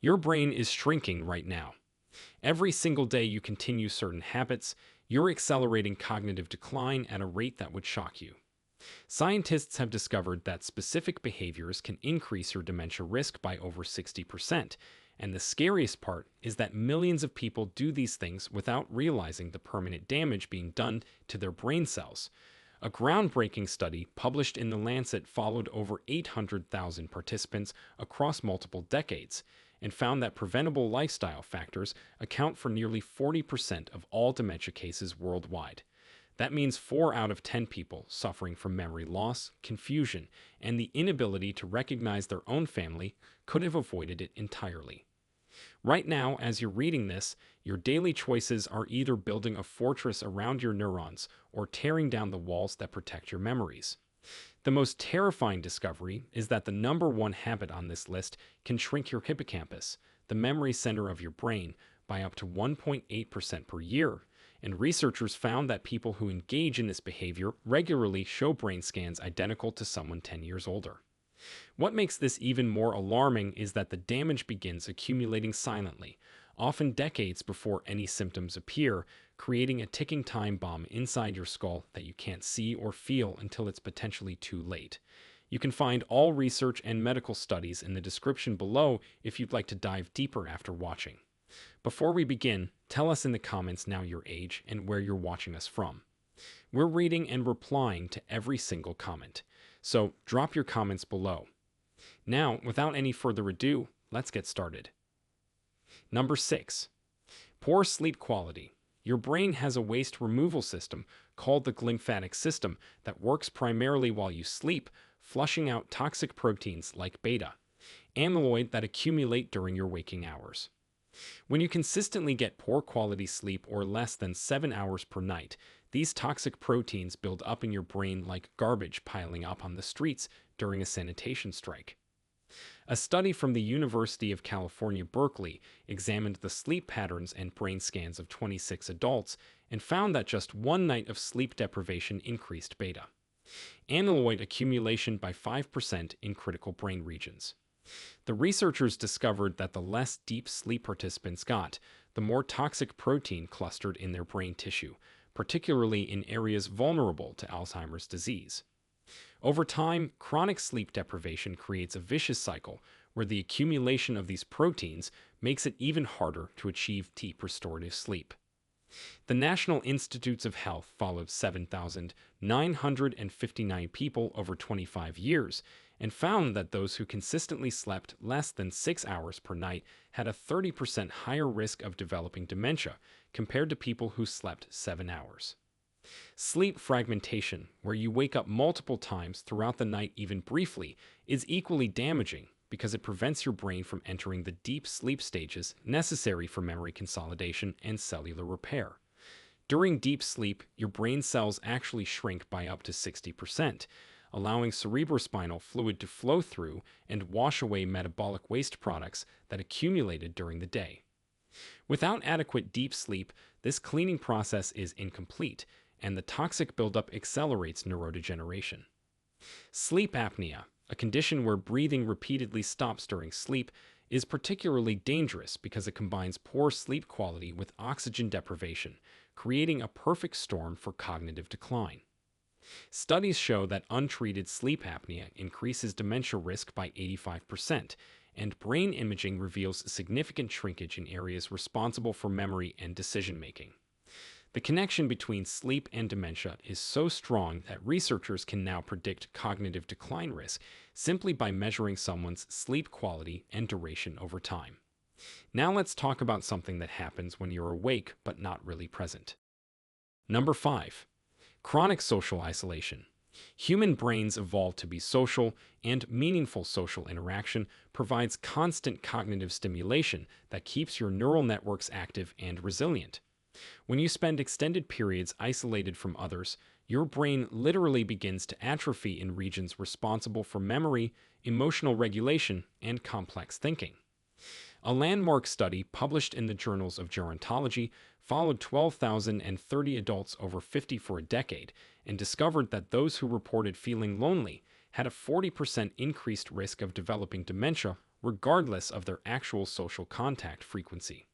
Your brain is shrinking right now. Every single day you continue certain habits, you're accelerating cognitive decline at a rate that would shock you. Scientists have discovered that specific behaviors can increase your dementia risk by over 60%, and the scariest part is that millions of people do these things without realizing the permanent damage being done to their brain cells. A groundbreaking study published in the Lancet followed over 800,000 participants across multiple decades and found that preventable lifestyle factors account for nearly 40% of all dementia cases worldwide. That means 4 out of 10 people suffering from memory loss, confusion, and the inability to recognize their own family could have avoided it entirely. Right now, as you're reading this, your daily choices are either building a fortress around your neurons or tearing down the walls that protect your memories. The most terrifying discovery is that the number one habit on this list can shrink your hippocampus, the memory center of your brain, by up to 1.8% per year, and researchers found that people who engage in this behavior regularly show brain scans identical to someone 10 years older. What makes this even more alarming is that the damage begins accumulating silently, often decades before any symptoms appear, creating a ticking time bomb inside your skull that you can't see or feel until it's potentially too late. You can find all research and medical studies in the description below if you'd like to dive deeper after watching. Before we begin, tell us in the comments now your age and where you're watching us from. We're reading and replying to every single comment, so drop your comments below. Now, without any further ado, let's get started. Number 6. Poor sleep quality. Your brain has a waste removal system called the glymphatic system that works primarily while you sleep, flushing out toxic proteins like beta amyloid that accumulate during your waking hours. When you consistently get poor quality sleep or less than 7 hours per night, these toxic proteins build up in your brain like garbage piling up on the streets during a sanitation strike. A study from the University of California, Berkeley examined the sleep patterns and brain scans of 26 adults and found that just one night of sleep deprivation increased beta amyloid accumulation by 5% in critical brain regions. The researchers discovered that the less deep sleep participants got, the more toxic protein clustered in their brain tissue, particularly in areas vulnerable to Alzheimer's disease. Over time, chronic sleep deprivation creates a vicious cycle where the accumulation of these proteins makes it even harder to achieve deep restorative sleep. The National Institutes of Health followed 7,959 people over 25 years and found that those who consistently slept less than 6 hours per night had a 30% higher risk of developing dementia compared to people who slept 7 hours. Sleep fragmentation, where you wake up multiple times throughout the night even briefly, is equally damaging because it prevents your brain from entering the deep sleep stages necessary for memory consolidation and cellular repair. During deep sleep, your brain cells actually shrink by up to 60%, allowing cerebrospinal fluid to flow through and wash away metabolic waste products that accumulated during the day. Without adequate deep sleep, this cleaning process is incomplete, and the toxic buildup accelerates neurodegeneration. Sleep apnea, a condition where breathing repeatedly stops during sleep, is particularly dangerous because it combines poor sleep quality with oxygen deprivation, creating a perfect storm for cognitive decline. Studies show that untreated sleep apnea increases dementia risk by 85%, and brain imaging reveals significant shrinkage in areas responsible for memory and decision-making. The connection between sleep and dementia is so strong that researchers can now predict cognitive decline risk simply by measuring someone's sleep quality and duration over time. Now let's talk about something that happens when you're awake but not really present. Number 5. Chronic social isolation. Human brains evolved to be social, and meaningful social interaction provides constant cognitive stimulation that keeps your neural networks active and resilient. When you spend extended periods isolated from others, your brain literally begins to atrophy in regions responsible for memory, emotional regulation, and complex thinking. A landmark study published in the journals of gerontology followed 12,030 adults over 50 for a decade and discovered that those who reported feeling lonely had a 40% increased risk of developing dementia, regardless of their actual social contact frequency.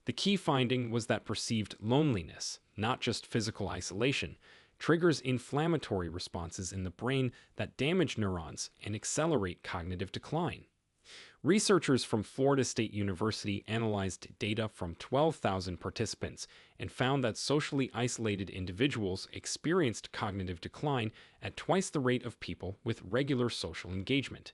The key finding was that perceived loneliness, not just physical isolation, triggers inflammatory responses in the brain that damage neurons and accelerate cognitive decline. Researchers from Florida State University analyzed data from 12,000 participants and found that socially isolated individuals experienced cognitive decline at twice the rate of people with regular social engagement.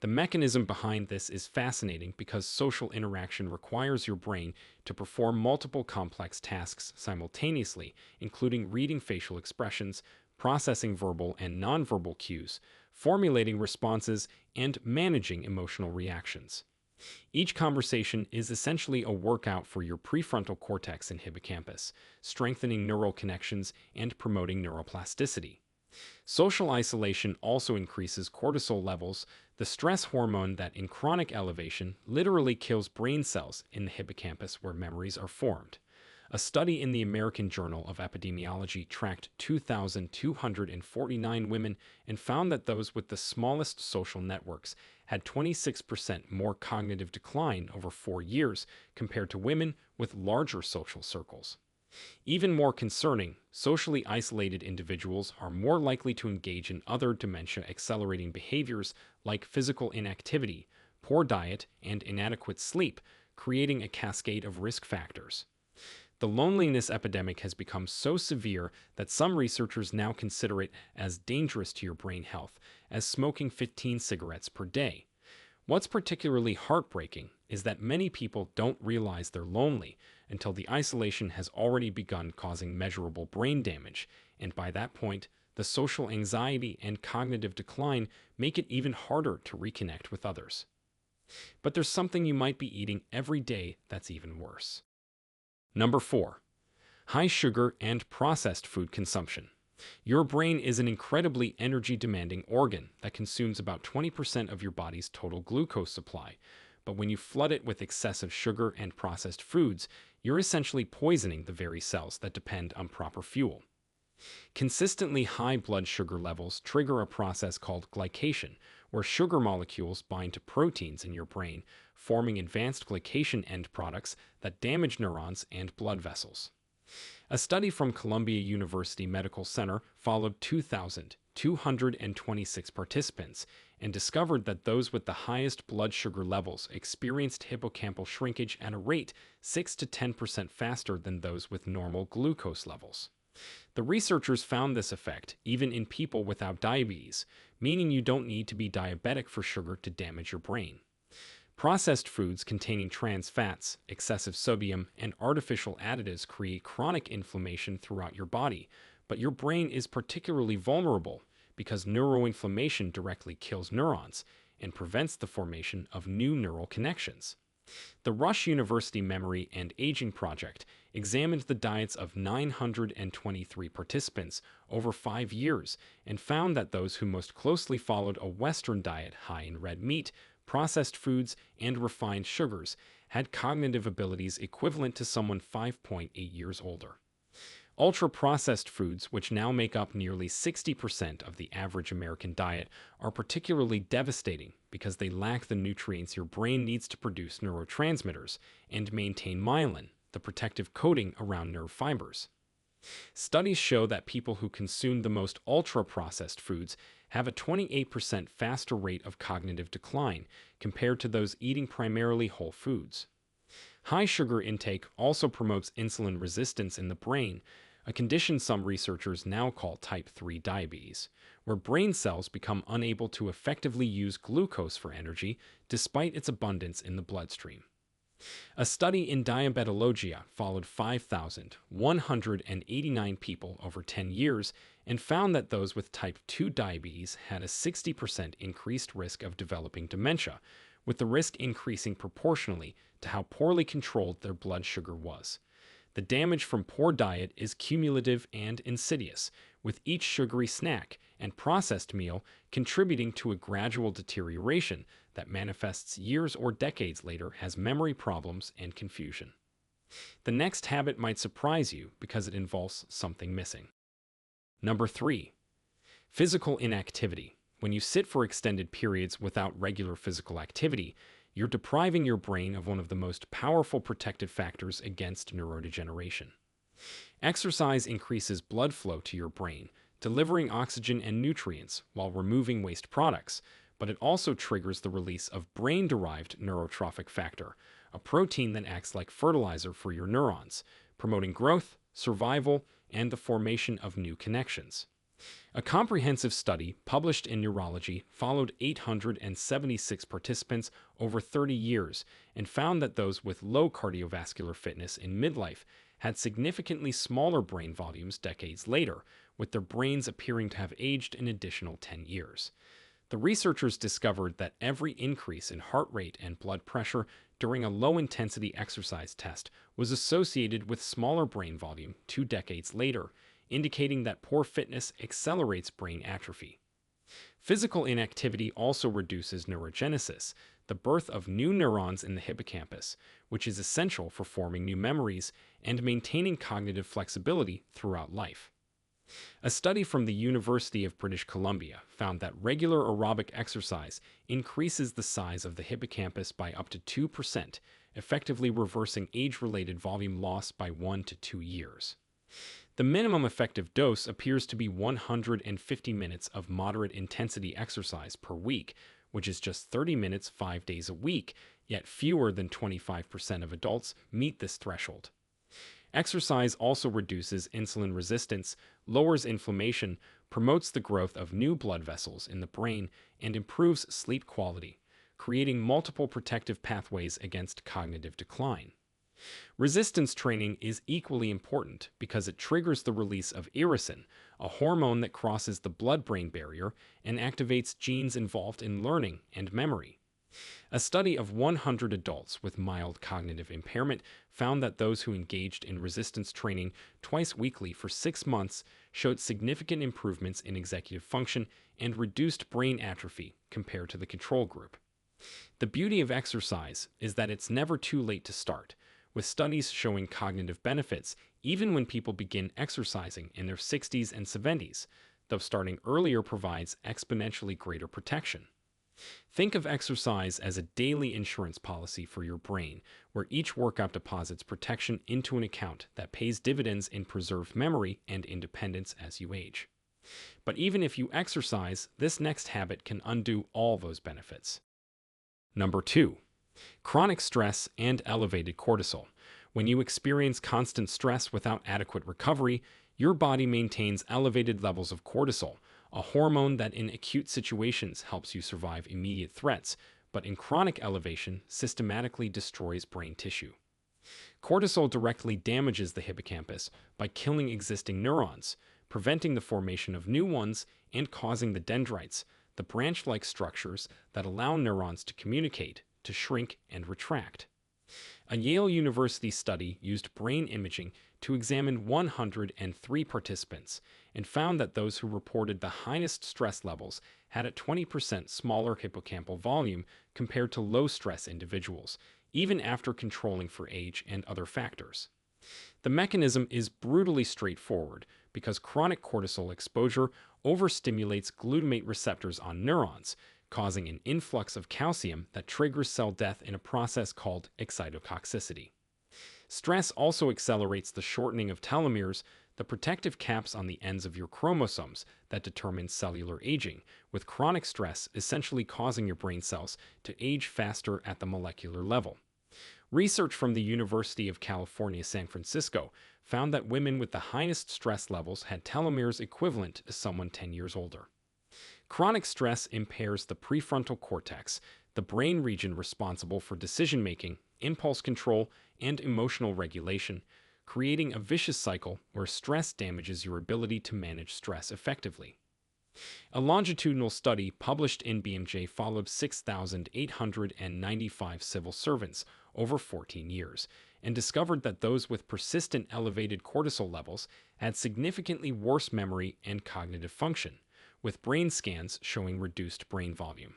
The mechanism behind this is fascinating because social interaction requires your brain to perform multiple complex tasks simultaneously, including reading facial expressions, processing verbal and nonverbal cues, formulating responses, and managing emotional reactions. Each conversation is essentially a workout for your prefrontal cortex and hippocampus, strengthening neural connections and promoting neuroplasticity. Social isolation also increases cortisol levels, the stress hormone that in chronic elevation literally kills brain cells in the hippocampus where memories are formed. A study in the American Journal of Epidemiology tracked 2,249 women and found that those with the smallest social networks had 26% more cognitive decline over 4 years compared to women with larger social circles. Even more concerning, socially isolated individuals are more likely to engage in other dementia-accelerating behaviors like physical inactivity, poor diet, and inadequate sleep, creating a cascade of risk factors. The loneliness epidemic has become so severe that some researchers now consider it as dangerous to your brain health as smoking 15 cigarettes per day. What's particularly heartbreaking is that many people don't realize they're lonely until the isolation has already begun causing measurable brain damage, and by that point, the social anxiety and cognitive decline make it even harder to reconnect with others. But there's something you might be eating every day that's even worse. Number 4. High sugar and processed food consumption. Your brain is an incredibly energy-demanding organ that consumes about 20% of your body's total glucose supply, but when you flood it with excessive sugar and processed foods, you're essentially poisoning the very cells that depend on proper fuel. Consistently high blood sugar levels trigger a process called glycation, where sugar molecules bind to proteins in your brain, forming advanced glycation end products that damage neurons and blood vessels. A study from Columbia University Medical Center followed 2,226 participants and discovered that those with the highest blood sugar levels experienced hippocampal shrinkage at a rate 6 to 10% faster than those with normal glucose levels. The researchers found this effect even in people without diabetes, meaning you don't need to be diabetic for sugar to damage your brain. Processed foods containing trans fats, excessive sodium, and artificial additives create chronic inflammation throughout your body, but your brain is particularly vulnerable because neuroinflammation directly kills neurons and prevents the formation of new neural connections. The Rush University Memory and Aging Project examined the diets of 923 participants over 5 years and found that those who most closely followed a Western diet high in red meat, processed foods, and refined sugars had cognitive abilities equivalent to someone 5.8 years older. Ultra-processed foods, which now make up nearly 60% of the average American diet, are particularly devastating because they lack the nutrients your brain needs to produce neurotransmitters and maintain myelin, the protective coating around nerve fibers. Studies show that people who consume the most ultra-processed foods have a 28% faster rate of cognitive decline compared to those eating primarily whole foods. High sugar intake also promotes insulin resistance in the brain, a condition some researchers now call type 3 diabetes, where brain cells become unable to effectively use glucose for energy despite its abundance in the bloodstream. A study in Diabetologia followed 5,189 people over 10 years and found that those with type 2 diabetes had a 60% increased risk of developing dementia, with the risk increasing proportionally to how poorly controlled their blood sugar was. The damage from poor diet is cumulative and insidious, with each sugary snack and processed meal contributing to a gradual deterioration that manifests years or decades later as memory problems and confusion. The next habit might surprise you because it involves something missing. Number 3. Physical inactivity. When you sit for extended periods without regular physical activity, you're depriving your brain of one of the most powerful protective factors against neurodegeneration. Exercise increases blood flow to your brain, delivering oxygen and nutrients while removing waste products, but it also triggers the release of brain-derived neurotrophic factor, a protein that acts like fertilizer for your neurons, promoting growth, survival, and the formation of new connections. A comprehensive study published in Neurology followed 876 participants over 30 years and found that those with low cardiovascular fitness in midlife had significantly smaller brain volumes decades later, with their brains appearing to have aged an additional 10 years. The researchers discovered that every increase in heart rate and blood pressure during a low-intensity exercise test was associated with smaller brain volume 2 decades later, indicating that poor fitness accelerates brain atrophy. Physical inactivity also reduces neurogenesis, the birth of new neurons in the hippocampus, which is essential for forming new memories and maintaining cognitive flexibility throughout life. A study from the University of British Columbia found that regular aerobic exercise increases the size of the hippocampus by up to 2%, effectively reversing age-related volume loss by 1 to 2 years. The minimum effective dose appears to be 150 minutes of moderate intensity exercise per week, which is just 30 minutes 5 days a week, yet fewer than 25% of adults meet this threshold. Exercise also reduces insulin resistance, lowers inflammation, promotes the growth of new blood vessels in the brain, and improves sleep quality, creating multiple protective pathways against cognitive decline. Resistance training is equally important because it triggers the release of irisin, a hormone that crosses the blood-brain barrier and activates genes involved in learning and memory. A study of 100 adults with mild cognitive impairment found that those who engaged in resistance training twice weekly for 6 months showed significant improvements in executive function and reduced brain atrophy compared to the control group. The beauty of exercise is that it's never too late to start, with studies showing cognitive benefits even when people begin exercising in their 60s and 70s, though starting earlier provides exponentially greater protection. Think of exercise as a daily insurance policy for your brain, where each workout deposits protection into an account that pays dividends in preserved memory and independence as you age. But even if you exercise, this next habit can undo all those benefits. Number 2. Chronic stress and elevated cortisol. When you experience constant stress without adequate recovery, your body maintains elevated levels of cortisol, a hormone that in acute situations helps you survive immediate threats, but in chronic elevation systematically destroys brain tissue. Cortisol directly damages the hippocampus by killing existing neurons, preventing the formation of new ones, and causing the dendrites, the branch-like structures that allow neurons to communicate, to shrink and retract. A Yale University study used brain imaging to examine 103 participants and found that those who reported the highest stress levels had a 20% smaller hippocampal volume compared to low-stress individuals, even after controlling for age and other factors. The mechanism is brutally straightforward because chronic cortisol exposure overstimulates glutamate receptors on neurons, causing an influx of calcium that triggers cell death in a process called excitotoxicity. Stress also accelerates the shortening of telomeres, the protective caps on the ends of your chromosomes that determine cellular aging, with chronic stress essentially causing your brain cells to age faster at the molecular level. Research from the University of California, San Francisco found that women with the highest stress levels had telomeres equivalent to someone 10 years older. Chronic stress impairs the prefrontal cortex, the brain region responsible for decision-making, impulse control, and emotional regulation, creating a vicious cycle where stress damages your ability to manage stress effectively. A longitudinal study published in BMJ followed 6,895 civil servants over 14 years and discovered that those with persistent elevated cortisol levels had significantly worse memory and cognitive function, with brain scans showing reduced brain volume.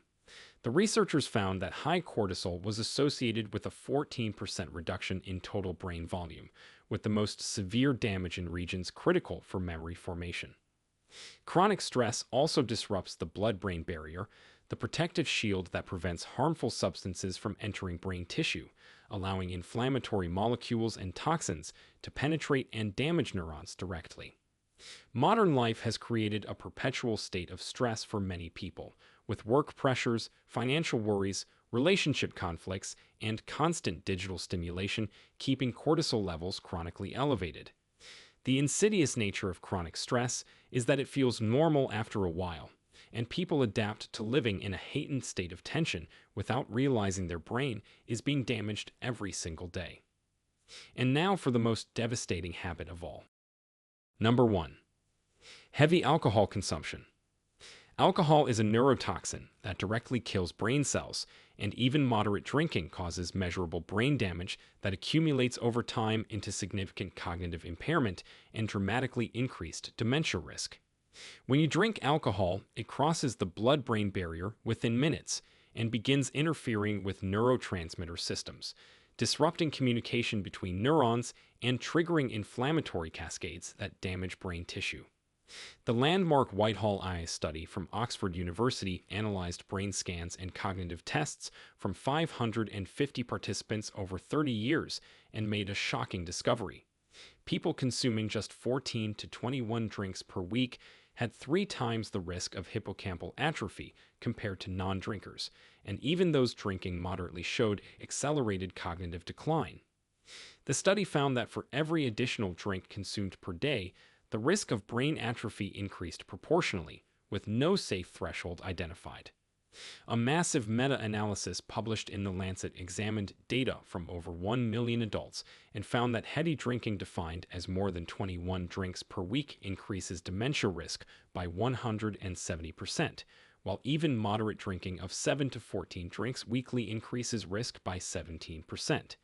The researchers found that high cortisol was associated with a 14% reduction in total brain volume, with the most severe damage in regions critical for memory formation. Chronic stress also disrupts the blood-brain barrier, the protective shield that prevents harmful substances from entering brain tissue, allowing inflammatory molecules and toxins to penetrate and damage neurons directly. Modern life has created a perpetual state of stress for many people, with work pressures, financial worries, relationship conflicts, and constant digital stimulation keeping cortisol levels chronically elevated. The insidious nature of chronic stress is that it feels normal after a while, and people adapt to living in a heightened state of tension without realizing their brain is being damaged every single day. And now for the most devastating habit of all. Number 1. Heavy alcohol consumption. Alcohol is a neurotoxin that directly kills brain cells, and even moderate drinking causes measurable brain damage that accumulates over time into significant cognitive impairment and dramatically increased dementia risk. When you drink alcohol, it crosses the blood-brain barrier within minutes and begins interfering with neurotransmitter systems, disrupting communication between neurons and triggering inflammatory cascades that damage brain tissue. The landmark Whitehall Eye study from Oxford University analyzed brain scans and cognitive tests from 550 participants over 30 years and made a shocking discovery. People consuming just 14 to 21 drinks per week had 3 times the risk of hippocampal atrophy compared to non-drinkers, and even those drinking moderately showed accelerated cognitive decline. The study found that for every additional drink consumed per day, the risk of brain atrophy increased proportionally, with no safe threshold identified. A massive meta-analysis published in the Lancet examined data from over 1 million adults and found that heavy drinking defined as more than 21 drinks per week increases dementia risk by 170%, while even moderate drinking of 7 to 14 drinks weekly increases risk by 17%.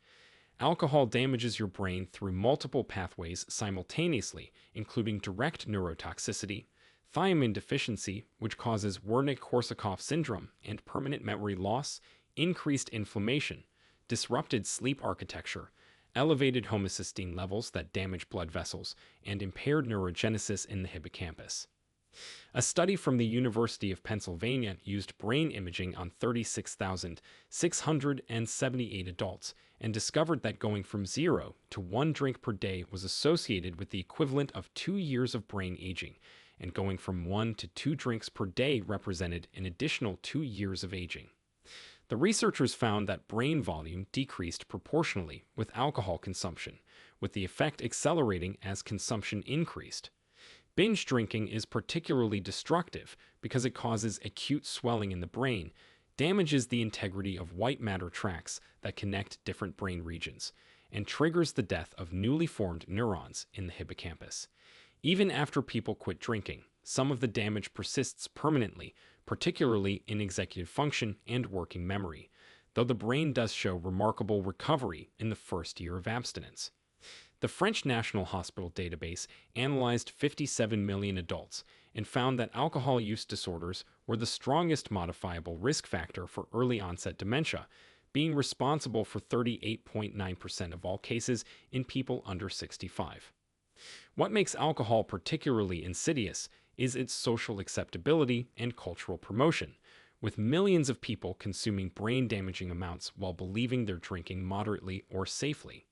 Alcohol damages your brain through multiple pathways simultaneously, including direct neurotoxicity, thiamine deficiency, which causes Wernicke-Korsakoff syndrome and permanent memory loss, increased inflammation, disrupted sleep architecture, elevated homocysteine levels that damage blood vessels, and impaired neurogenesis in the hippocampus. A study from the University of Pennsylvania used brain imaging on 36,678 adults and discovered that going from 0 to 1 drink per day was associated with the equivalent of 2 years of brain aging, and going from 1 to 2 drinks per day represented an additional 2 years of aging. The researchers found that brain volume decreased proportionally with alcohol consumption, with the effect accelerating as consumption increased. Binge drinking is particularly destructive because it causes acute swelling in the brain, damages the integrity of white matter tracts that connect different brain regions, and triggers the death of newly formed neurons in the hippocampus. Even after people quit drinking, some of the damage persists permanently, particularly in executive function and working memory, though the brain does show remarkable recovery in the first year of abstinence. The French National Hospital database analyzed 57 million adults and found that alcohol use disorders were the strongest modifiable risk factor for early onset dementia, being responsible for 38.9% of all cases in people under 65. What makes alcohol particularly insidious is its social acceptability and cultural promotion, with millions of people consuming brain-damaging amounts while believing they're drinking moderately or safely.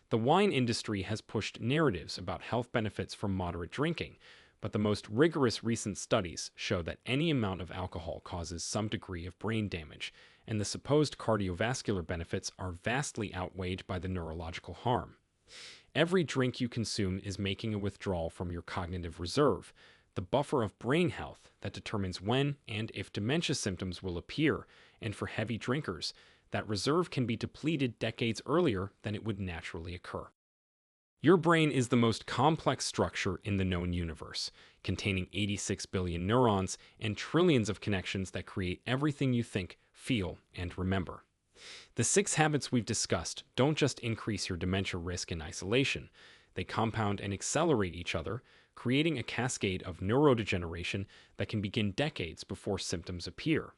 The wine industry has pushed narratives about health benefits from moderate drinking, but the most rigorous recent studies show that any amount of alcohol causes some degree of brain damage, and the supposed cardiovascular benefits are vastly outweighed by the neurological harm. Every drink you consume is making a withdrawal from your cognitive reserve, the buffer of brain health that determines when and if dementia symptoms will appear, and for heavy drinkers, that reserve can be depleted decades earlier than it would naturally occur. Your brain is the most complex structure in the known universe, containing 86 billion neurons and trillions of connections that create everything you think, feel, and remember. The 6 habits we've discussed don't just increase your dementia risk in isolation, they compound and accelerate each other, creating a cascade of neurodegeneration that can begin decades before symptoms appear.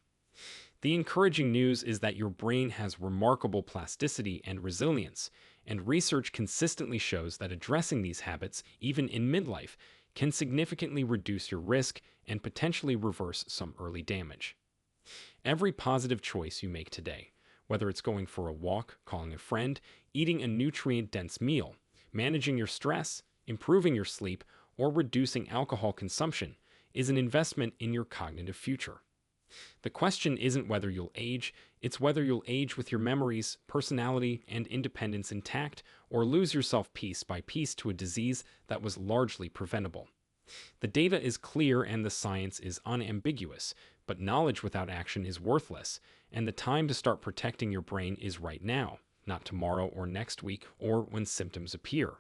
The encouraging news is that your brain has remarkable plasticity and resilience, and research consistently shows that addressing these habits, even in midlife, can significantly reduce your risk and potentially reverse some early damage. Every positive choice you make today, whether it's going for a walk, calling a friend, eating a nutrient-dense meal, managing your stress, improving your sleep, or reducing alcohol consumption, is an investment in your cognitive future. The question isn't whether you'll age, it's whether you'll age with your memories, personality, and independence intact, or lose yourself piece by piece to a disease that was largely preventable. The data is clear and the science is unambiguous, but knowledge without action is worthless, and the time to start protecting your brain is right now, not tomorrow or next week or when symptoms appear.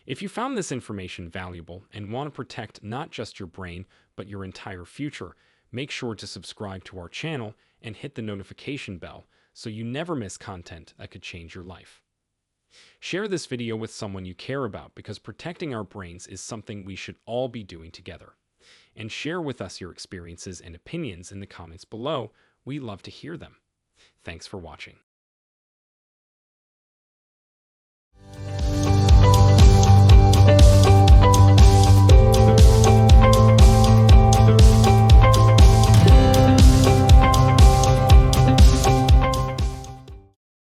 If you found this information valuable and want to protect not just your brain, but your entire future, make sure to subscribe to our channel and hit the notification bell so you never miss content that could change your life. Share this video with someone you care about because protecting our brains is something we should all be doing together. And share with us your experiences and opinions in the comments below. We love to hear them. Thanks for watching.